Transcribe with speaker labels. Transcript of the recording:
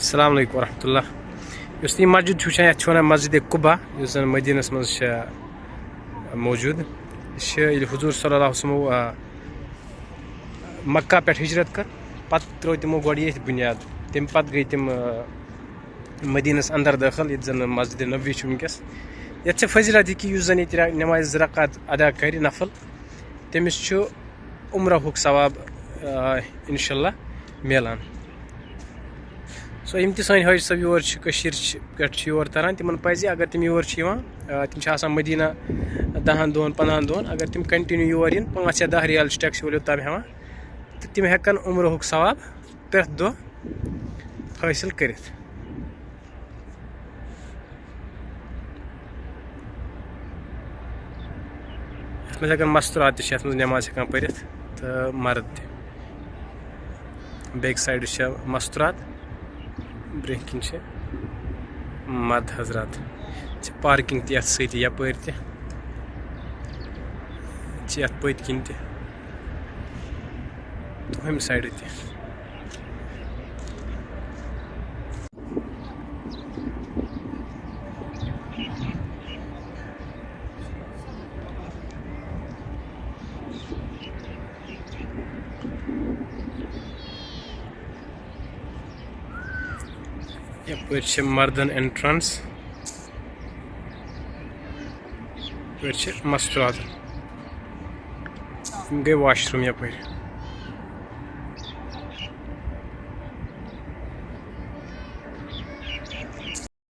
Speaker 1: अस्सलाम वालेकुम वरहमतुल्लाह। ये मस्जिद वन मस्जिद कुबा मदीनस मज मौजूद। हुजूर सल्लल्लाहु अलैहि वसल्लम मक्का पे हिजरत कर पत त्रो तमो गो ये बुनियाद तम पत गई तम मदीनस अंदर दाखिल ये जन मस्जिद नबी वनकस ये फजीलत कि जन ये नमाज रकात अदा कर नफल तमिस उम्रहुक सवाब इंशाल्लाह मिलान। सो यम सन हज सब योर पे योर तरह तिमन पज अगर तम योर तम मदीना 10 दोहन 15 दोहन अगर तम कंटिन्यू योर इन 5 या 10 रियाल टैक्स वोलो तम हेवान तो तम हेकन उम्रहुक सवाब प्रत दो हासिल कर। मस्तूरात नमाज हेकान पर तो मर्द बैक साइड मस्तूरात ब्रोह किन मर्द हजरात पार्किंग तथ सत यप पत किन हम साइड त यपर मर्दन एंट्रेंस मस्तूरात गई वाशरूम यपर।